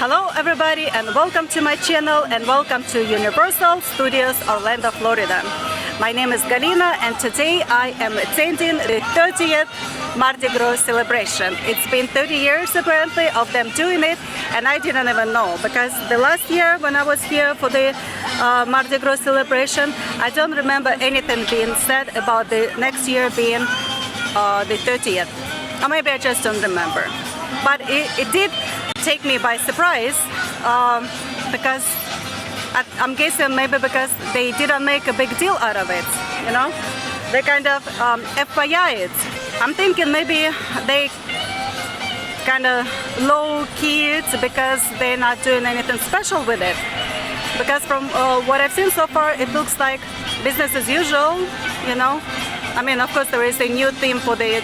Hello everybody and welcome to my channel and welcome to Universal Studios Orlando, Florida. My name is Galina and today I am attending the 30th Mardi Gras celebration. It's been 30 years apparently of them doing it, and I didn't even know because the last year when I was here for the Mardi Gras celebration, I don't remember anything being said about the next year being the 30th. Or maybe I just don't remember. But it did take me by surprise because I'm guessing maybe because they didn't make a big deal out of it, you know? They kind of FYI it. I'm thinking maybe they kind of low-key it because they're not doing anything special with it. Because from what I've seen so far, it looks like business as usual, you know? I mean, of course, there is a new theme for the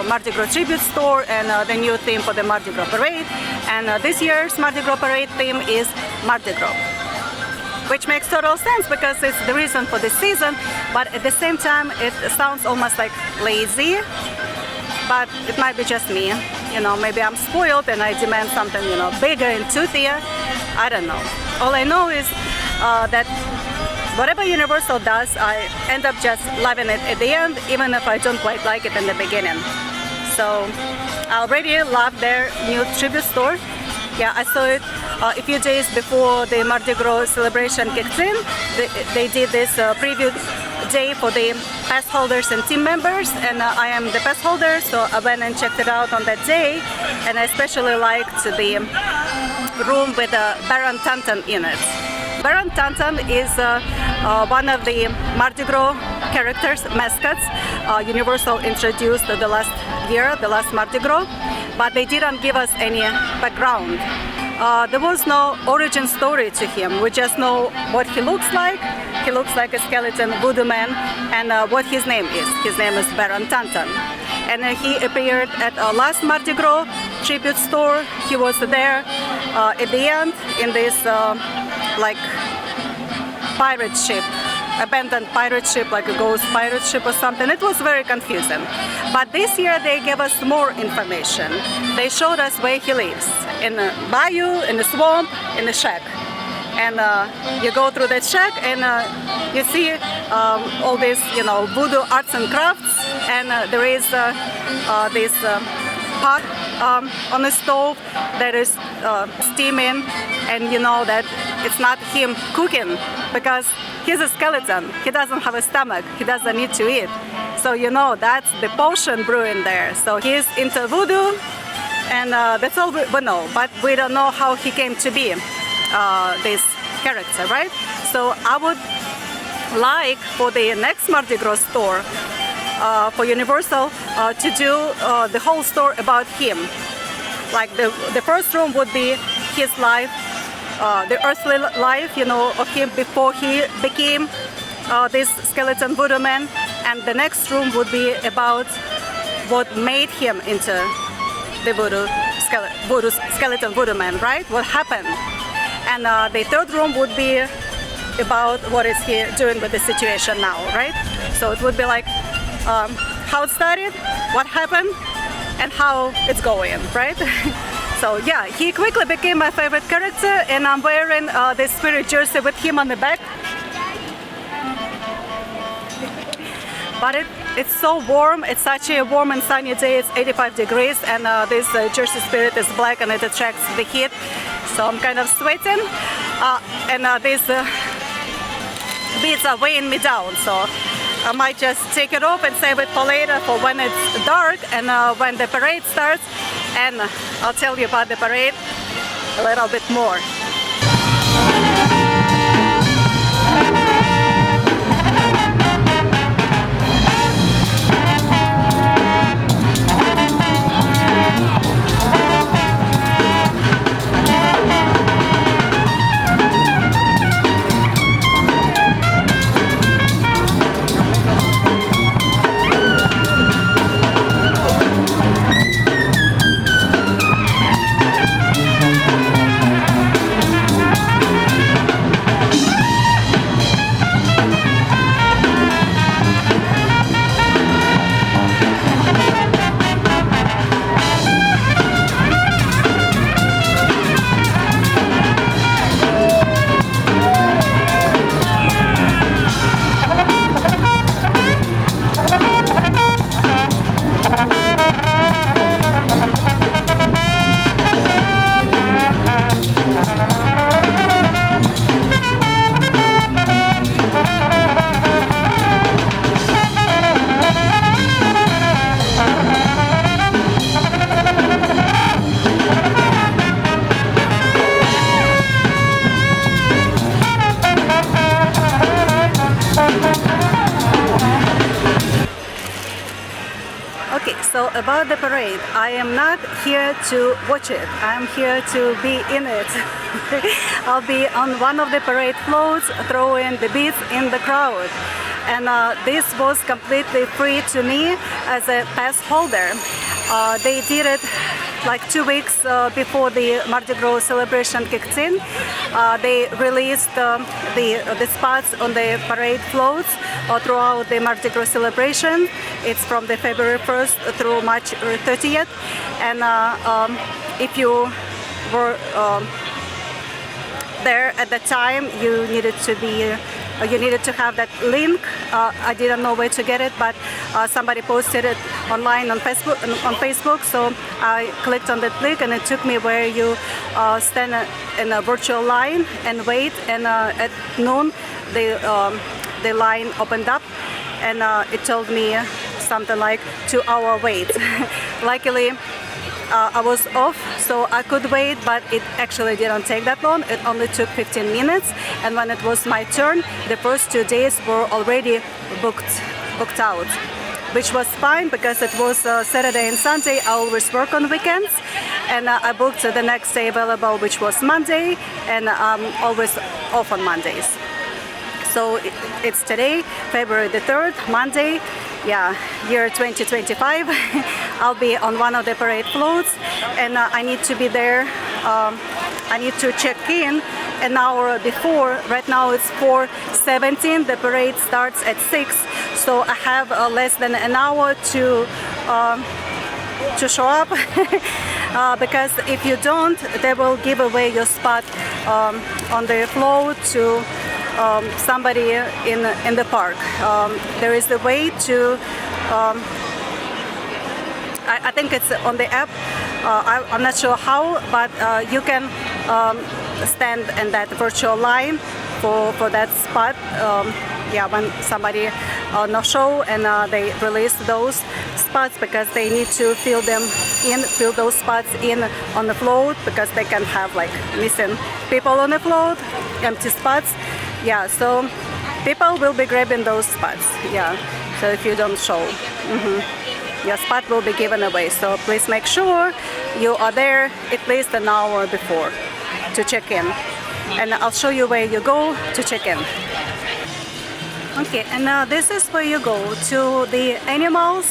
Mardi Gras tribute store and the new theme for the Mardi Gras parade. And this year's Mardi Gras parade theme is Mardi Gras, which makes total sense because it's the reason for this season. But at the same time, it sounds almost like lazy. But it might be just me. You know, maybe I'm spoiled and I demand something, you know, bigger and toothier. I don't know. All I know is that whatever Universal does, I end up just loving it at the end, even if I don't quite like it in the beginning. So I already love their new tribute store. Yeah, I saw it a few days before the Mardi Gras celebration kicked in. They did this preview day for the pass holders and team members, and I am the pass holder, so I went and checked it out on that day, and I especially liked the room with the Baron Tantan in it. Baron Tantan is one of the Mardi Gras characters, mascots, Universal introduced the last year, the last Mardi Gras, but they didn't give us any background. There was no origin story to him. We just know what he looks like. He looks like a skeleton voodoo man, and what his name is. His name is Baron Tantan. And he appeared at last Mardi Gras tribute store. He was there at the end in this like pirate ship, abandoned pirate ship, like a ghost pirate ship or something. It was very confusing. But this year they gave us more information. They showed us where he lives, in a bayou, in a swamp, in a shack. And you go through that shack and you see all these, you know, voodoo arts and crafts, and there is this pot on the stove that is steaming, and you know that it's not him cooking because he's a skeleton. He doesn't have a stomach. He doesn't need to eat. So you know that's the potion brewing there. So he's into voodoo, and that's all we know. But we don't know how he came to be this character, right? So I would like for the next Mardi Gras store for Universal to do the whole store about him. Like the first room would be his life, the earthly life, you know, of him before he became this skeleton voodoo man, and the next room would be about what made him into the skeleton voodoo man, right? What happened? And the third room would be about what is he doing with the situation now, right? So it would be like how it started, what happened, and how it's going, right? So yeah, he quickly became my favorite character, and I'm wearing this spirit jersey with him on the back. But it's so warm. It's such a warm and sunny day. It's 85 degrees, and this jersey spirit is black and it attracts the heat. So I'm kind of sweating, and these beads are weighing me down. So I might just take it off and save it for later, for when it's dark and when the parade starts. And I'll tell you about the parade a little bit more. about the parade, I am not here to watch it. I am here to be in it. I'll be on one of the parade floats throwing the beads in the crowd. And this was completely free to me as a pass holder. They did it like 2 weeks before the Mardi Gras celebration kicked in. They released the spots on the parade floats throughout the Mardi Gras celebration. It's from the February 1st through March 30th. And if you were there at the time, you needed to have that link. I didn't know where to get it, but somebody posted it online on Facebook. So I clicked on that link, and it took me where you stand in a virtual line and wait. And at noon, the line opened up, and it told me something like 2-hour wait. Luckily, I was off, so I could wait, but it actually didn't take that long. It only took 15 minutes, and when it was my turn, the first 2 days were already booked out, which was fine because it was Saturday and Sunday. I always work on weekends, and I booked the next day available, which was Monday, and I'm always off on Mondays. So it's today, February the 3rd, Monday. Yeah, year 2025. I'll be on one of the parade floats, and I need to be there. I need to check in an hour before. Right now it's 4:17. The parade starts at 6, so I have less than an hour to show up. Because if you don't, they will give away your spot on the float to somebody in the park. There is a way to, I think it's on the app, I'm not sure how, but you can stand in that virtual line for that spot. Yeah, when somebody no show, and they release those spots because they need to fill those spots in on the float, because they can have like missing people on the float, empty spots. Yeah, so people will be grabbing those spots. Yeah, so if you don't show, your spot will be given away. So please make sure you are there at least an hour before to check in, and I'll show you where you go to check in. Okay, and this is where you go to the animal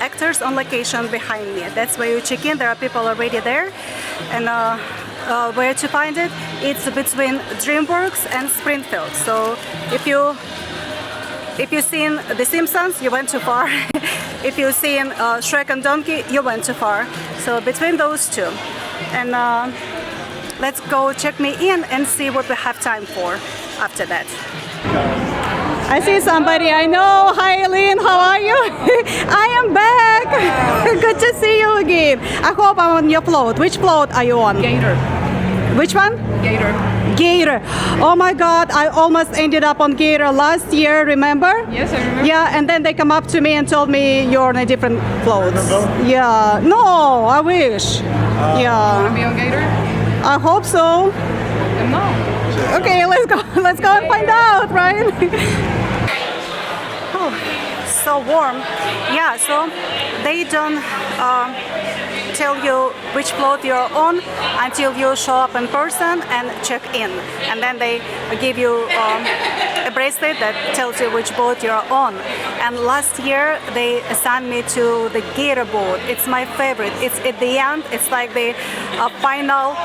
actors on location behind me. That's where you check in. There are people already there, and where to find it? It's between DreamWorks and Springfield. So if you've seen The Simpsons, you went too far. If you've seen Shrek and Donkey, you went too far. So between those two, and let's go check me in and see what we have time for after that. I see somebody I know. Hi, Eileen. How are you? I am back. Good to see you again. I hope I'm on your float. Which float are you on? Gator. Which one? Gator. Gator. Oh my God, I almost ended up on Gator last year, remember? Yes, I remember. Yeah, and then they come up to me and told me you're on a different float. Yeah. No, I wish. Yeah. Want to be on Gator? I hope so. No. Okay, let's go. Let's go and find out, right? Oh, so warm. Yeah, so they don't tell you which float you're on until you show up in person and check in. And then they give you a bracelet that tells you which boat you're on. And last year they assigned me to the Gator boat. It's my favorite. It's at the end. It's like the final,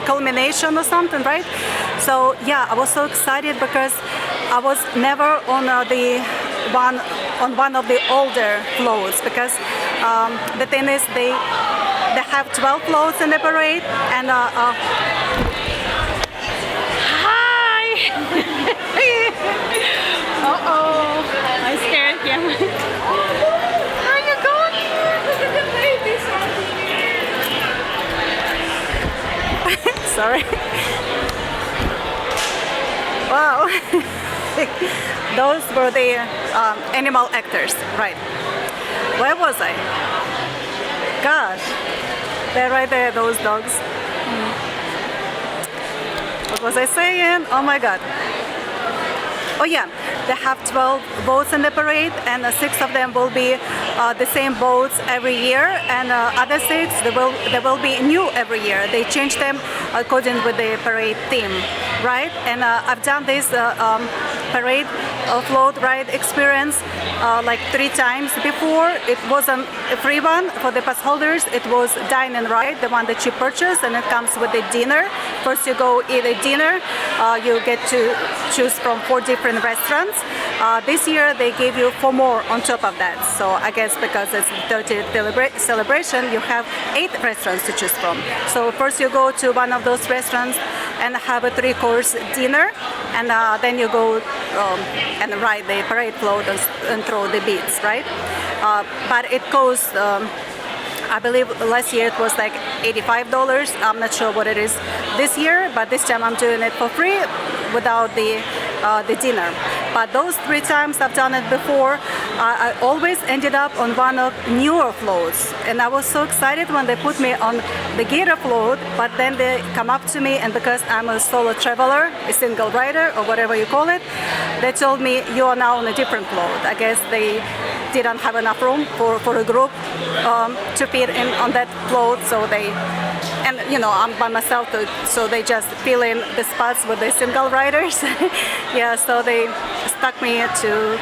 culmination or something, right? So yeah, I was so excited because I was never on one of the older floats, because the thing is they have 12 floats in the parade, and hi. Uh-oh, I scared him. Where are you going? Look at the babies. Sorry. Wow. Those were the animal actors, right? Where was I? Gosh, they're right there, those dogs. What was I saying? Oh my God. Oh yeah, they have 12 boats in the parade, and 6 of them will be the same boats every year, and other 6 they will be new every year. They change them according with the parade theme, right? And I've done this parade float ride experience like 3 times before. It wasn't a free one for the pass holders. It was dine and ride, the one that you purchase, and it comes with a dinner. First you go eat a dinner. You get to choose from 4 different restaurants. This year they gave you 4 more on top of that. So I guess because it's the 30th celebration, you have 8 restaurants to choose from. So first you go to one of those restaurants and have a 3-course dinner, and then you go and ride the parade float and throw the beads, right? But it costs, I believe last year it was like $85. I'm not sure what it is this year, but this time I'm doing it for free without the dinner. But those 3 times I've done it before, I always ended up on one of newer floats, and I was so excited when they put me on the gator float. But then they come up to me, and because I'm a solo traveler, a single rider or whatever you call it, they told me you are now on a different float. I guess they didn't have enough room for a group to fit in on that float, so they, and you know, I'm by myself, so they just fill in the spots with the single riders. Yeah, so they stuck me to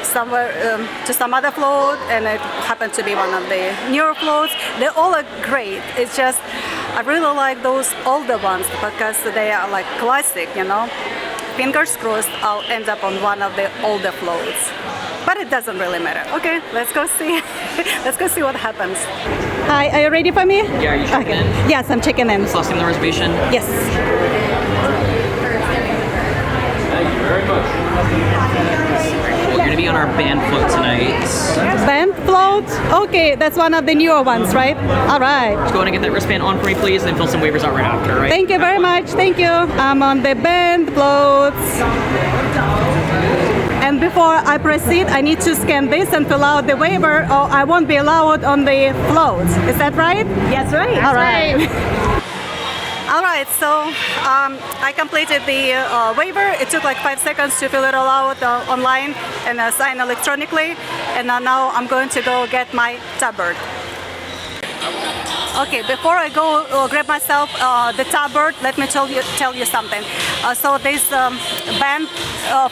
somewhere to some other float, and it happened to be one of the newer floats. They all are great. It's just I really like those older ones because they are like classic, you know. Fingers crossed I'll end up on one of the older floats. But it doesn't really matter. Okay, let's go see. Let's go see what happens. Hi, are you ready for me? Yeah, are you checking in? Yes, I'm checking in. Last name on the reservation? Yes. Thank you very much. We're going to be on our band float tonight. Band float? Okay, that's one of the newer ones, right? All right. Just go ahead and get that wristband on for me, please, and then fill some waivers out right after, right? Thank you very much. Thank you. I'm on the band floats. And before I proceed, I need to scan this and fill out the waiver, or I won't be allowed on the float. Is that right? Yes, right. All right. All right, so I completed the waiver. It took like 5 seconds to fill it all out online and sign electronically. And now I'm going to go get my tabard. Okay, before I go grab myself the tabard, let me tell you something. So this band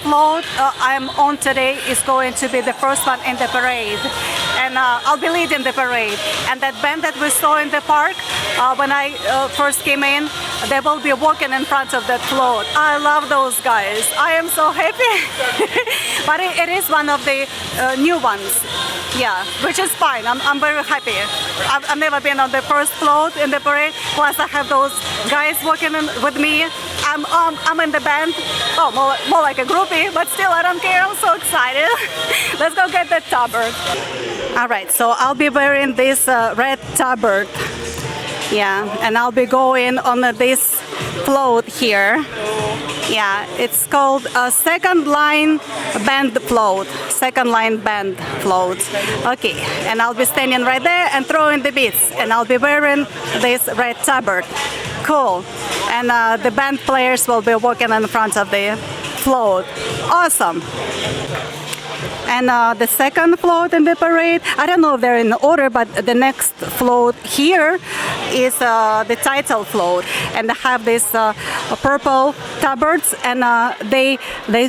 float I'm on today is going to be the first one in the parade, and I'll be leading the parade. And that band that we saw in the park when I first came in, they will be walking in front of that float. I love those guys. I am so happy. But it is one of the new ones. Yeah, which is fine. I'm very happy. I've never been on the first float in the parade. Plus, I have those guys walking with me. I'm in the band. Oh, more like a groupie, but still, I don't care. I'm so excited. Let's go get that tabard. All right, so I'll be wearing this red tabard. Yeah, and I'll be going on this float here. Yeah, it's called a second line band float. Second line band float. Okay, and I'll be standing right there and throwing the beads. And I'll be wearing this red tabard. Cool. And the band players will be walking in front of the float. Awesome. And the second float in the parade, I don't know if they're in order, but the next float here is the title float, and they have these purple tabards, and they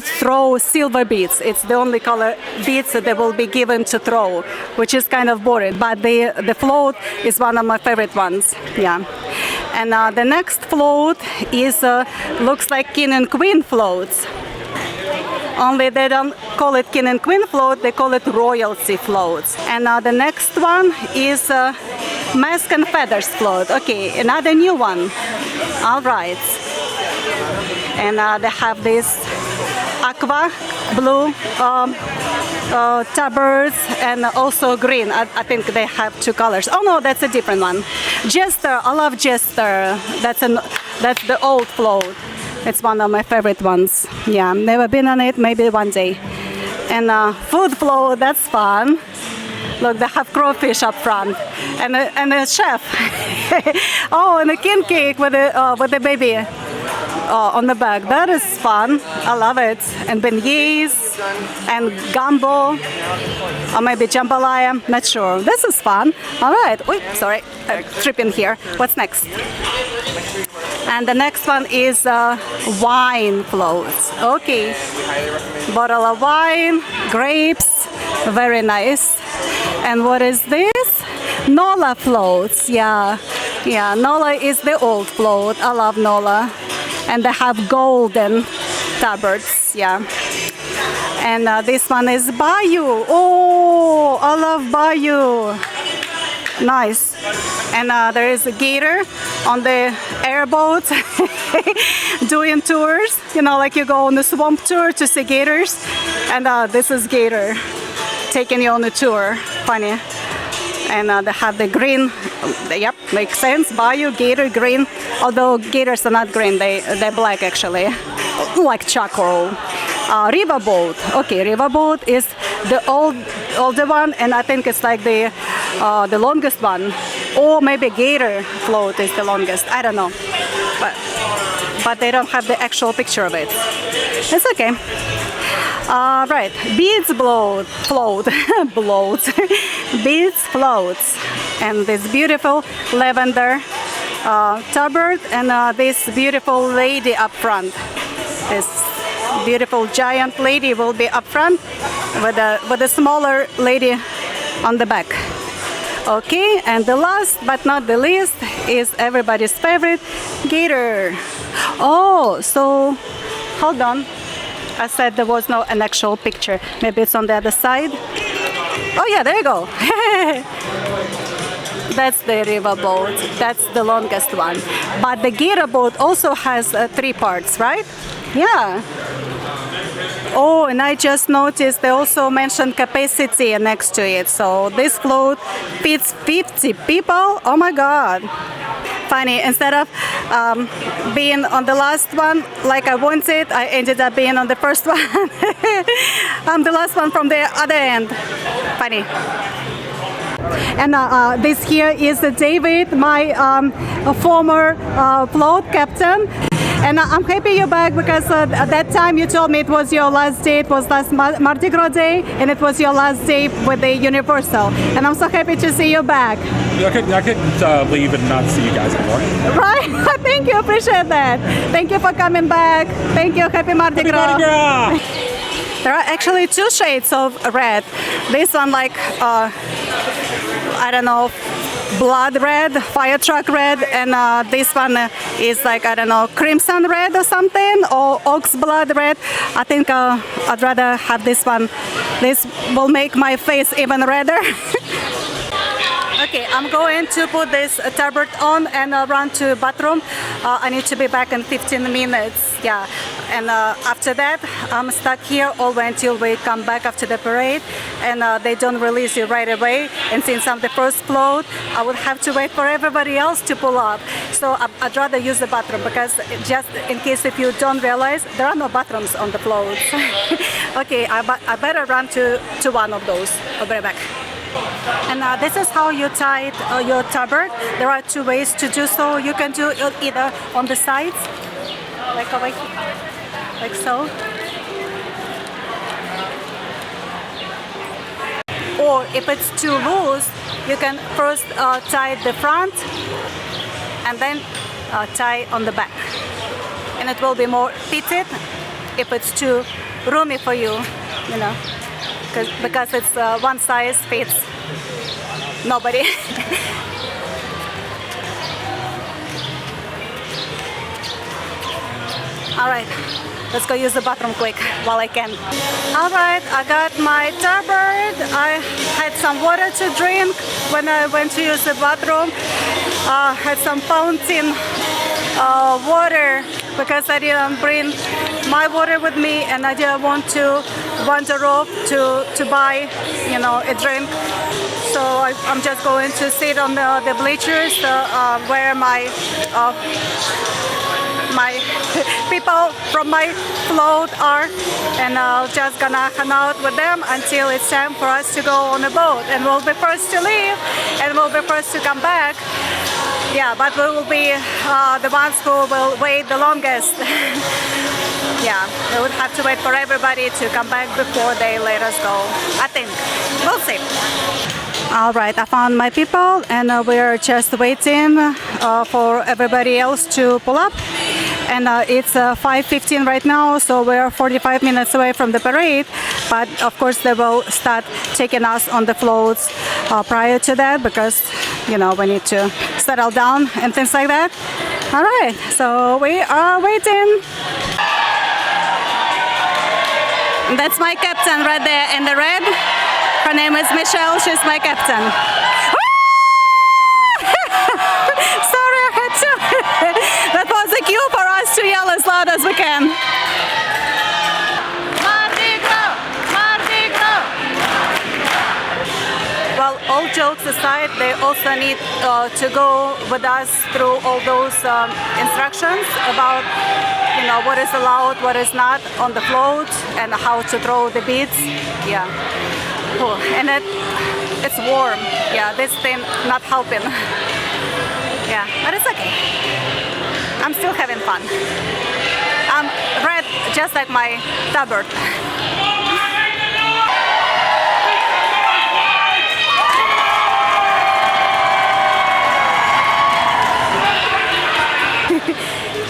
throw silver beads. It's the only color beads that they will be given to throw, which is kind of boring. But the float is one of my favorite ones. Yeah. And the next float is looks like king and queen floats. Only they don't call it king and queen float, they call it royalty floats. And the next one is mask and feathers float. Okay, another new one. All right. And they have this aqua blue tabards and also green. I think they have 2 colors. Oh no, that's a different one. Jester, I love Jester. That's the old float. It's one of my favorite ones. Yeah, I've never been on it, maybe one day. And food float, that's fun. Look, they have crawfish up front, and a chef. Oh, and a king cake with the baby. on the back. That is fun. I love it. And beignets and gumbo, or maybe jambalaya. Not sure. This is fun. All right. Wait, sorry, I'm tripping here. What's next? And the next one is wine floats. Okay. Bottle of wine, grapes, very nice. And what is this? Nola floats. Yeah, Nola is the old float. I love Nola. And they have golden tabards. Yeah. And this one is Bayou. Oh, I love Bayou. Nice. And there is a gator on the airboat doing tours. You know, like you go on a swamp tour to see gators. And this is gator taking you on a tour. Funny. And they have the green. Yep, makes sense. Bayou, gator, green. Although gators are not green, they're black actually, like charcoal. Riverboat. Okay, riverboat is the older one, and I think it's like the longest one. Or maybe gator float is the longest. I don't know, but they don't have the actual picture of it. It's okay. Right, beads float, beads floats, and this beautiful lavender tabard, and this beautiful lady up front. This beautiful giant lady will be up front with a smaller lady on the back. Okay, and the last but not the least is everybody's favorite, gator. Oh, so hold on. I said there was no an actual picture. Maybe it's on the other side. Oh yeah, there you go. That's the river boat. That's the longest one. But the gator boat also has 3 parts, right? Yeah. Oh, and I just noticed they also mentioned capacity next to it. So this float fits 50 people. Oh my God. Funny, instead of being on the last one like I wanted, I ended up being on the first one. I'm the last one from the other end. Funny. And this here is David, my former float captain. And I'm happy you're back because at that time you told me it was your last day, it was last Mardi Gras day, and it was your last day with the Universal. And I'm so happy to see you back. I couldn't leave and not see you guys anymore. Right? Thank you, appreciate that. Thank you for coming back. Thank you, happy Mardi Gras. Mardi Gras! There are actually 2 shades of red. This one like, I don't know, blood red, fire truck red, and this one is like, I don't know, crimson red or something, or ox blood red. I think I'd rather have this one. This will make my face even redder. Okay, I'm going to put this tabard on and run to bathroom. I need to be back in 15 minutes. Yeah, and after that, I'm stuck here all the way until we come back after the parade, and they don't release you right away. And since I'm the first float, I would have to wait for everybody else to pull up. So I'd rather use the bathroom because just in case if you don't realize, there are no bathrooms on the floats. Okay, I better run to one of those. I'll be right back. And this is how you tie your tabard. There are 2 ways to do so. You can do it either on the sides, like over here, like so. Or if it's too loose, you can first tie the front and then tie on the back. And it will be more fitted if it's too roomy for you, you know. Because it's one size fits nobody. All right, let's go use the bathroom quick while I can. All right, I got my tabard. I had some water to drink when I went to use the bathroom. Had some fountain water because I didn't bring my water with me, and I didn't want to wander off to buy, you know, a drink. So I'm just going to sit on the bleachers where my people from my float are, and I'm just gonna hang out with them until it's time for us to go on a boat. And we'll be first to leave, and we'll be first to come back. Yeah, but we will be the ones who will wait the longest. Yeah, we would have to wait for everybody to come back before they let us go. I think. We'll see. All right, I found my people, and we're just waiting for everybody else to pull up. And it's 5:15 right now, so we're 45 minutes away from the parade. But of course, they will start taking us on the floats prior to that, because you know we need to settle down and things like that. All right, so we are waiting. That's my captain right there in the red. Her name is Michelle. She's my captain. Sorry, I had to. That was a cue for us to yell as loud as we can. Mardi Gras! Mardi Gras! Well, all jokes aside, they also need to go with us through all those instructions about, you know, what is allowed, what is not on the float, and how to throw the beads. Yeah. Cool. And it's warm. Yeah, this thing not helping. Yeah, but it's okay. I'm still having fun. I'm red, just like my tabard.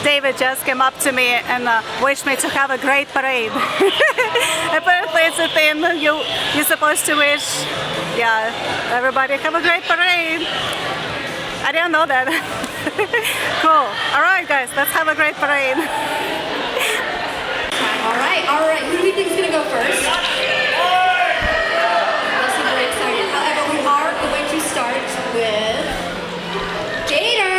David just came up to me and wished me to have a great parade. Apparently it's a thing you're supposed to wish. Yeah, everybody have a great parade. I didn't know that. Cool. All right, guys, let's have a great parade. All right. Who do we think is going to go first? Let's be very excited. However, we are going to start with Gator.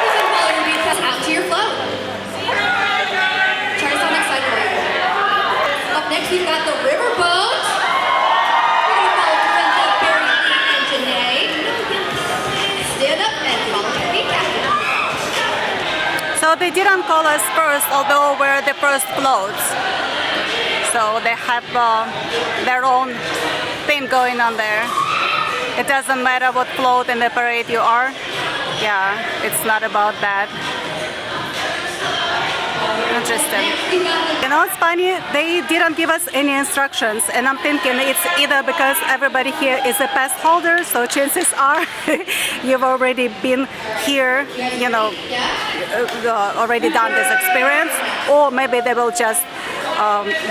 You can follow your beat pass out to your float. Try to sound excited right now. Up next, we've got the riverboat. We're going to follow Brenda, Barry, and Janae. Stand up and follow your beat pass. So they didn't call us first, although we're the first floats. So they have their own thing going on there. It doesn't matter what float in the parade you are. Yeah, it's not about that. Interesting. You know, it's funny, they didn't give us any instructions, and I'm thinking it's either because everybody here is a pass holder, so chances are you've already been here, you know, already done this experience, or maybe they will just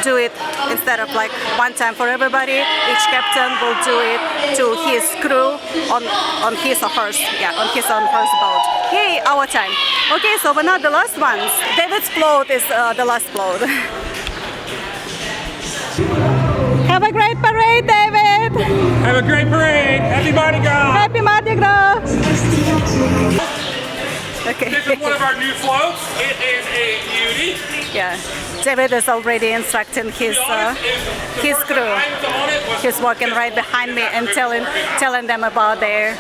do it instead of like one time for everybody. Each captain will do it to his crew on his or hers, on his or hers boat. Yay, our time. Okay, so we're not the last ones. David's float is the last float. Have a great parade, David. Have a great parade. Happy Mardi Gras. Happy Mardi Gras. Okay. This is one of our new floats. It is a beauty. Yeah, David is already instructing his crew. He's walking right behind me and telling them about their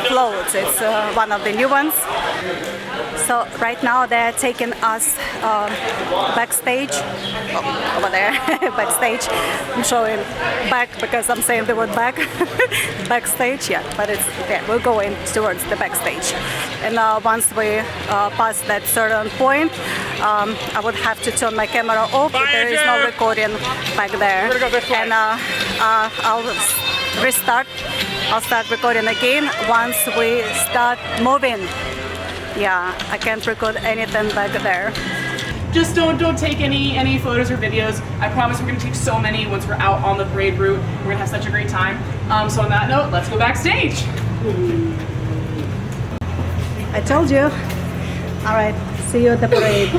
floats. It's one of the new ones. So right now they're taking us backstage, over there, backstage. I'm showing back because I'm saying the word back. Backstage, yeah, but it's, yeah, we're going towards the backstage. And once we pass that certain point, I would have to turn my camera off. There is no recording back there. And I'll restart. I'll start recording again once we start moving. Yeah, I can't record anything back there. Just don't take any photos or videos. I promise we're gonna take so many once we're out on the parade route. We're gonna have such a great time. So on that note, let's go backstage. I told you. All right, see you at the parade.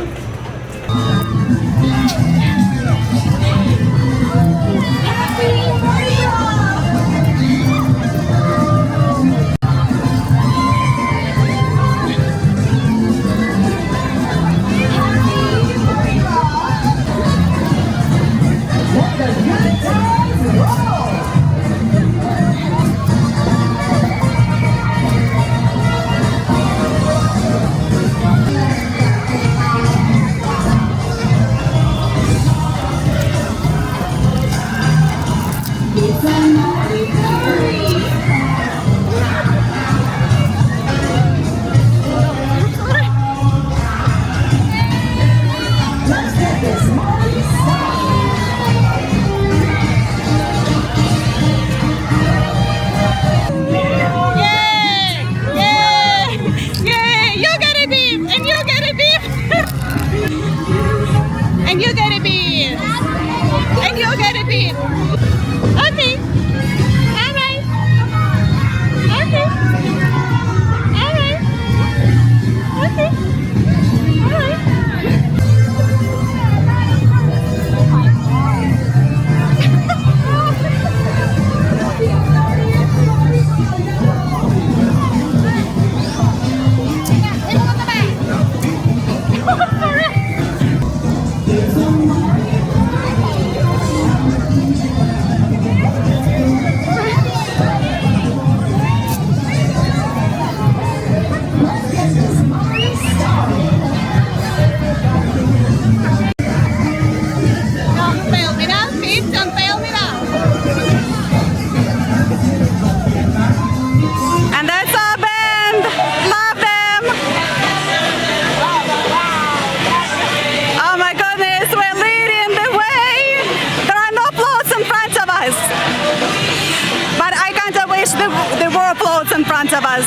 in front of us.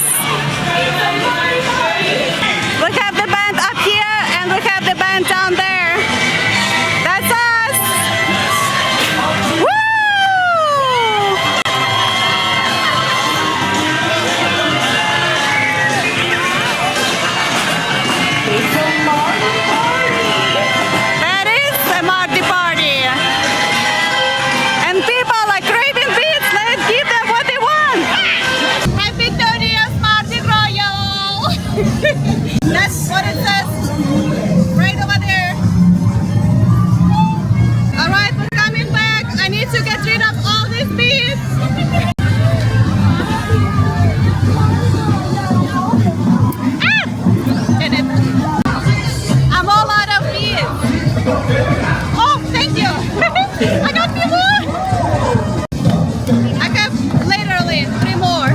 We have the band up here and we have the band down there. That's us! Woo! That is a Mardi party. And people are craving beats. Let's give them what they want. Happy 30th Mardi Gras, y'all! That's what it says right over there. Alright, we're coming back. I need to get rid of all these beads. Hit it. I'm all out of beads. Oh, thank you. I got me more. I have literally 3 more.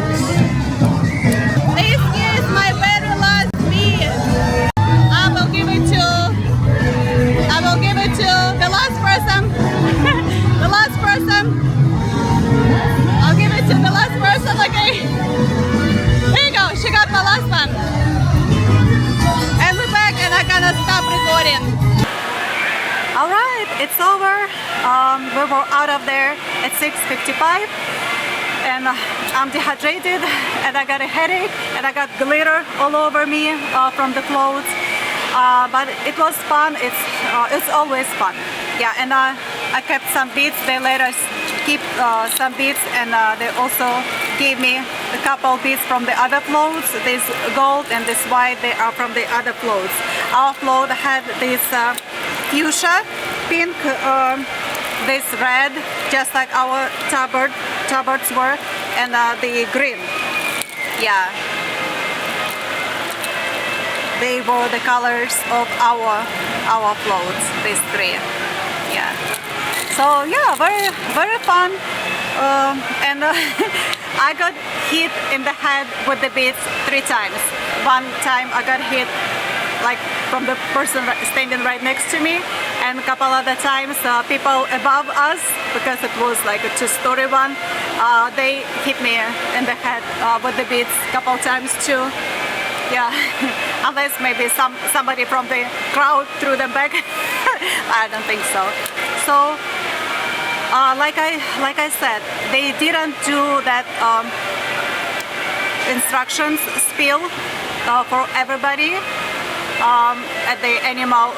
This is my very last bead. I will give it to the last person. The last person. I'll give it to the last person, okay? There you go, she got my last one. And we're back and I'm gonna stop recording. Alright, it's over. We were out of there at 6:55. And I'm dehydrated and I got a headache and I got glitter all over me from the clothes. But it was fun. It's always fun. Yeah, and I kept some beads. They let us keep some beads, and they also gave me a couple beads from the other clothes. This gold and this white, they are from the other clothes. Our clothes had this fuchsia, pink, this red, just like our tabards were, and the green. Yeah. They were the colors of our clothes, these 3. Yeah. So yeah, very fun. And I got hit in the head with the beads 3 times. One time I got hit like from the person standing right next to me, and a couple other times people above us, because it was like a 2-story one, they hit me in the head with the beads a couple times too. Yeah, unless maybe somebody from the crowd threw them back. I don't think so. So, like I said, they didn't do that instructions spiel for everybody at the animal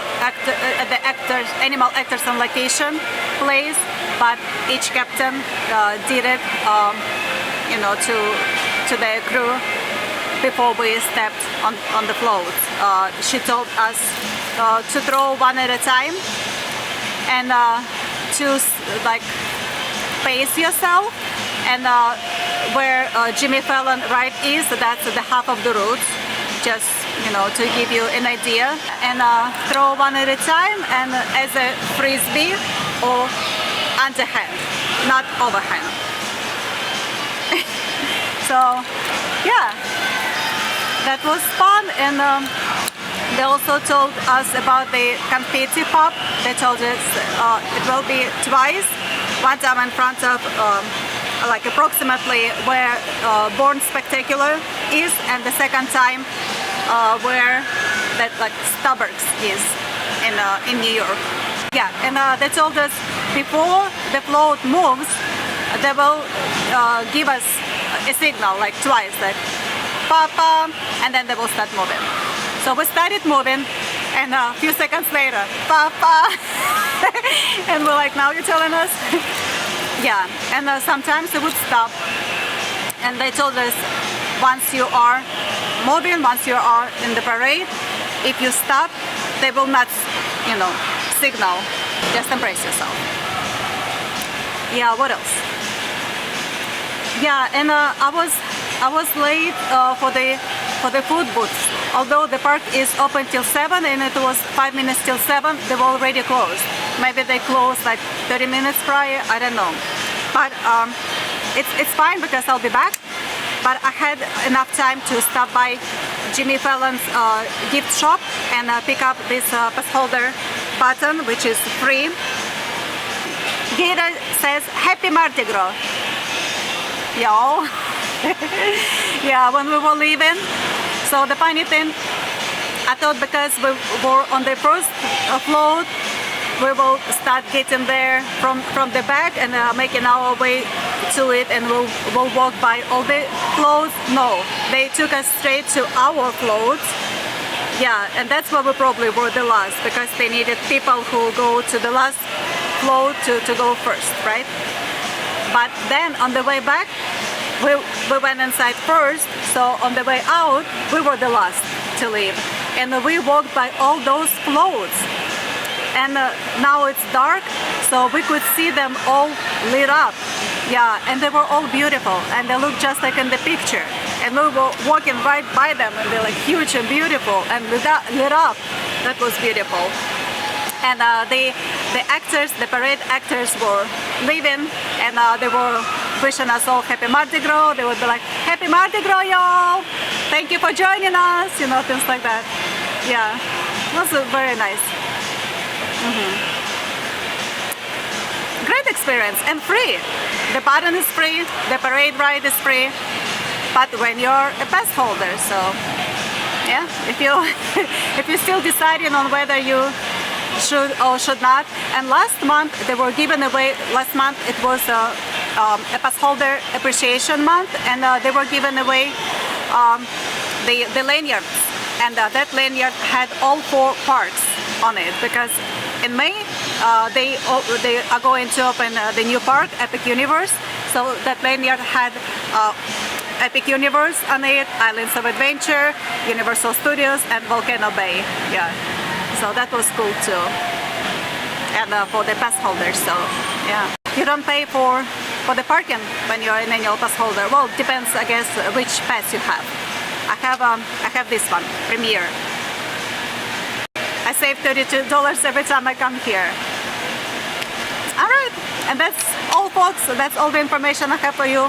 actors on location place, but each captain did it, you know, to their crew. Before we stepped on the float, she told us to throw one at a time and to like pace yourself, and where Jimmy Fallon right is, that's the half of the route, just, you know, to give you an idea, and throw one at a time, and as a frisbee or underhand, not overhand. So yeah, that was fun. And they also told us about the confetti pop. They told us it will be twice. One time in front of like approximately where Born Spectacular is, and the second time where that like Starbucks is in New York. Yeah, and they told us before the float moves, they will give us a signal like twice, like papa, and then they will start moving. So we started moving, and a few seconds later, papa, and we're like, now you're telling us? Yeah, and sometimes they would stop, and they told us once you are moving, once you are in the parade, if you stop, they will not, you know, signal. Just embrace yourself. Yeah, what else? Yeah, and I was late for the food booths. Although the park is open till 7 and it was 5 minutes till 7, they were already closed. Maybe they closed like 30 minutes prior, I don't know. But it's fine because I'll be back. But I had enough time to stop by Jimmy Fallon's gift shop and pick up this pass holder button, which is free. Gator says, Happy Mardi Gras, y'all. Yeah, when we were leaving. So the funny thing, I thought because we were on the first float, we will start getting there from the back and making our way to it, and we'll walk by all the floats. No, they took us straight to our floats. Yeah, and that's why we probably were the last, because they needed people who go to the last float to go first, right? But then on the way back, we went inside first, so on the way out, we were the last to leave. And we walked by all those floats. And now it's dark, so we could see them all lit up. Yeah, and they were all beautiful, and they look just like in the picture. And we were walking right by them, and they're like huge and beautiful and lit up. That was beautiful. And the actors, the parade actors were leaving, and they were wishing us all happy Mardi Gras. They would be like, happy Mardi Gras, y'all! Thank you for joining us, you know, things like that. Yeah, it was very nice. Great experience and free. The button is free, the parade ride is free, but when you're a pass holder, so yeah, if you if you're still deciding on whether you should or should not. And last month they were giving away. Last month it was a pass holder appreciation month, and they were giving away the lanyards, and that lanyard had all 4 parks on it, because in May they are going to open the new park, Epic Universe. So that lanyard had Epic Universe on it, Islands of Adventure, Universal Studios, and Volcano Bay. Yeah, so that was cool too. And for the pass holders, so yeah, you don't pay for the parking when you're an annual pass holder. Well, it depends, I guess, which pass you have. I have this one, Premier. I save $32 every time I come here. Alright, and that's all, folks. That's all the information I have for you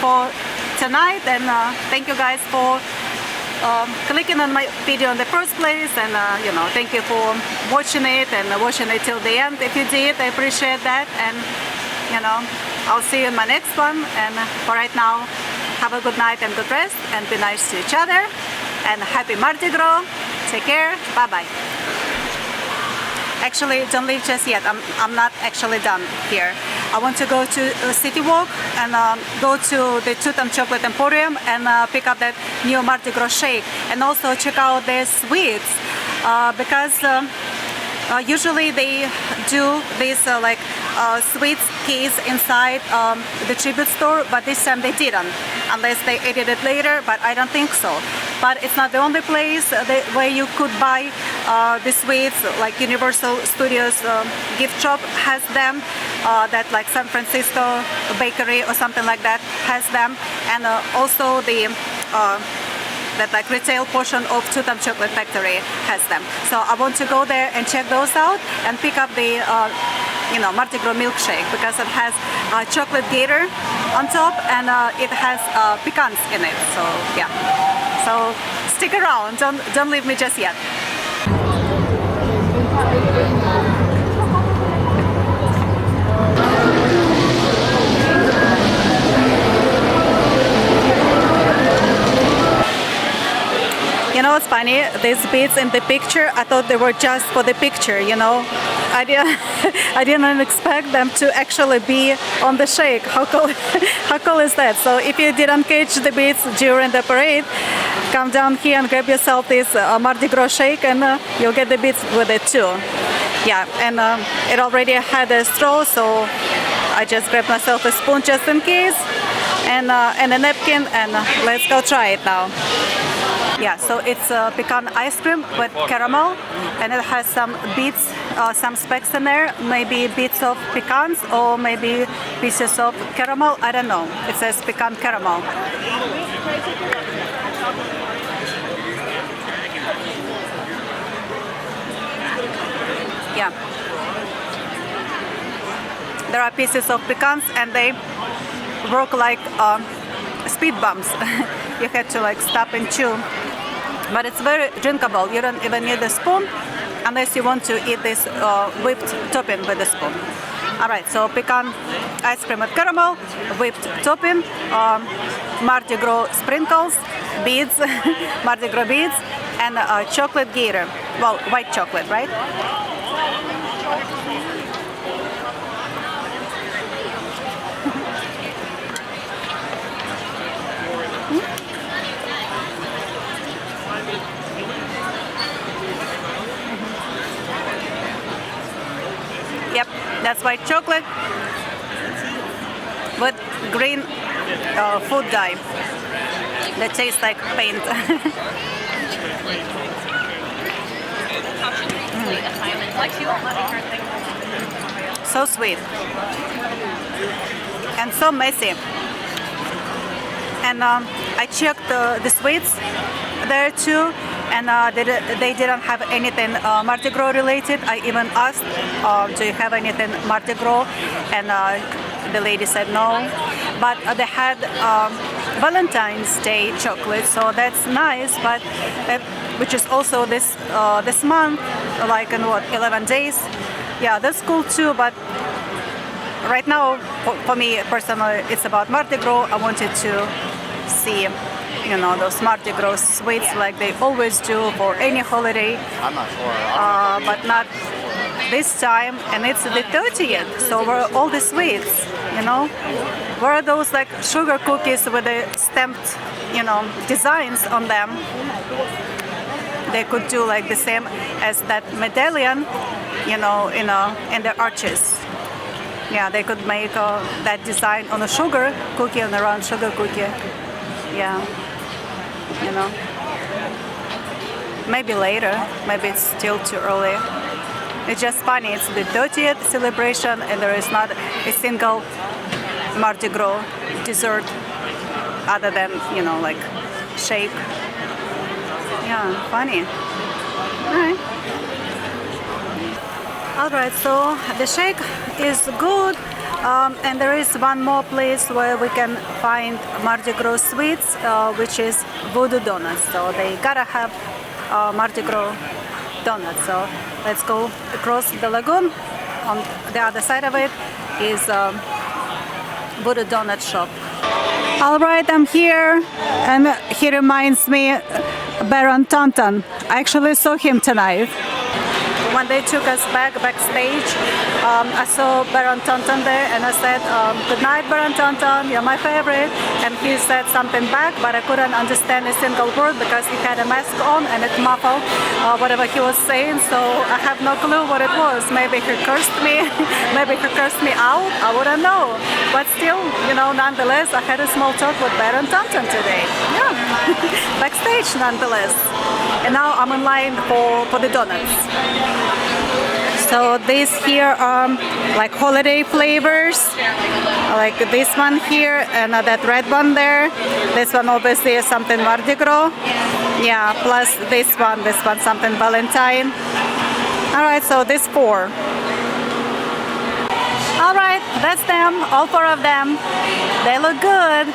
for tonight, and thank you guys for clicking on my video in the first place, and you know, thank you for watching it and watching it till the end. If you did, I appreciate that, and you know, I'll see you in my next one. And for right now, have a good night and good rest, and be nice to each other, and happy Mardi Gras. Take care. Bye bye. Actually, don't leave just yet. I'm not actually done here. I want to go to City Walk and go to the Tutam Chocolate Emporium and pick up that new Mardi Gras shake, and also check out their sweets, because usually they do this sweets case inside the tribute store, but this time they didn't, unless they added it later, but I don't think so. But it's not the only place where you could buy the sweets. Like Universal Studios gift shop has them, that like San Francisco Bakery or something like that has them, and also the that like retail portion of Tutam Chocolate Factory has them. So I want to go there and check those out and pick up the you know, Mardi Gras milkshake, because it has chocolate gator on top, and it has pecans in it. So yeah, so stick around, don't leave me just yet. You know what's funny? These beads in the picture, I thought they were just for the picture, you know. I didn't expect them to actually be on the shake. How cool, how cool is that? So if you didn't catch the beads during the parade, come down here and grab yourself this Mardi Gras shake, and you'll get the beads with it too. Yeah, and it already had a straw, so I just grabbed myself a spoon just in case, and a napkin, and let's go try it now. Yeah, so it's pecan ice cream with caramel, and it has some bits, some specks in there, maybe bits of pecans or maybe pieces of caramel, I don't know. It says pecan caramel. Yeah. There are pieces of pecans, and they work like speed bumps. You had to like stop and chew. But it's very drinkable. You don't even need a spoon unless you want to eat this whipped topping with a spoon. Alright, so pecan ice cream with caramel, whipped topping. Mardi Gras sprinkles, beads, Mardi Gras beads, and chocolate gator. Well, white chocolate, right? Yep, that's white chocolate with green food dye that tastes like paint. So sweet and so messy. And I checked the sweets there too, and they didn't have anything Mardi Gras related. I even asked, do you have anything Mardi Gras? And the lady said no. But they had Valentine's Day chocolate, so that's nice. But which is also this month, like in what, 11 days? Yeah, that's cool too. But right now, for me personally, it's about Mardi Gras. I wanted to see, you know, those Mardi Gras sweets like they always do for any holiday. I'm not sure. But not this time, and it's the 30th. So where are all the sweets, you know? Where are those like sugar cookies with the stamped, you know, designs on them? They could do like the same as that medallion, you know, in the arches. Yeah, they could make that design on a sugar cookie, on a round sugar cookie. Yeah, you know. Maybe later. Maybe it's still too early. It's just funny. It's the 30th celebration, and there is not a single Mardi Gras dessert other than, you know, like shake. Yeah, funny. All right, so the shake is good, and there is one more place where we can find Mardi Gras sweets, which is Voodoo Donuts. So they gotta have Mardi Gras donuts. So let's go across the lagoon. On the other side of it is Voodoo Donut shop. All right, I'm here, and he reminds me Baron Tonton. I actually saw him tonight. When they took us backstage, I saw Baron Tonton there, and I said, "Good night, Baron Tonton, you're my favorite." And he said something back, but I couldn't understand a single word because he had a mask on and it muffled whatever he was saying. So I have no clue what it was. Maybe he cursed me, maybe he cursed me out. I wouldn't know. But still, you know, nonetheless, I had a small talk with Baron Tonton today. Yeah, backstage nonetheless. And now I'm in line for the donuts. So these here are like holiday flavors, like this one here and that red one there. This one obviously is something Mardi Gras. Yeah, plus this one something Valentine. All right, so these four. All right, that's them, all four of them. They look good.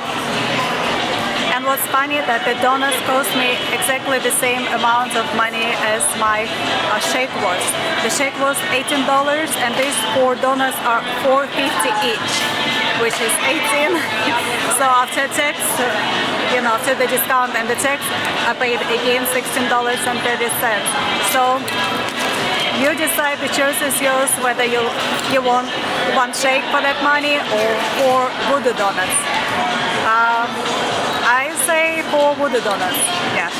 And what's funny that the donuts cost me exactly the same amount of money as my shake was. The shake was $18, and these four donuts are $4.50 each, which is 18. So after tax, you know, after the discount and the tax, I paid again $16.30. So you decide, the choice is yours, whether you want one shake for that money or four Voodoo donuts. I say four Voodoo donuts. Yeah.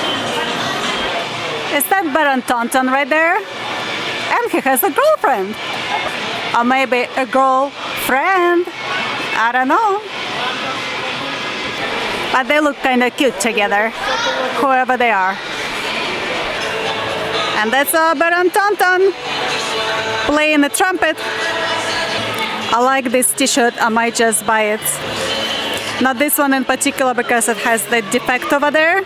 Is that Baron Tonton right there? And he has a girlfriend. Or maybe a girlfriend. I don't know. But they look kind of cute together, whoever they are. And that's Baron Tonton playing the trumpet. I like this t-shirt. I might just buy it. Not this one in particular because it has the defect over there.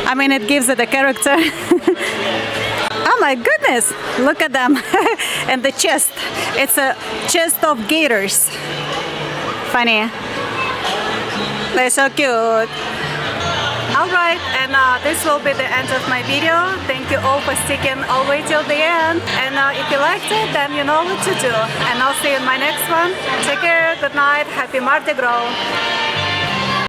I mean, it gives it a character. Oh my goodness, look at them. And the chest. It's a chest of gators. Funny. They're so cute. Alright, and this will be the end of my video. Thank you all for sticking all the way till the end. And if you liked it, then you know what to do. And I'll see you in my next one. Take care, good night, happy Mardi Gras.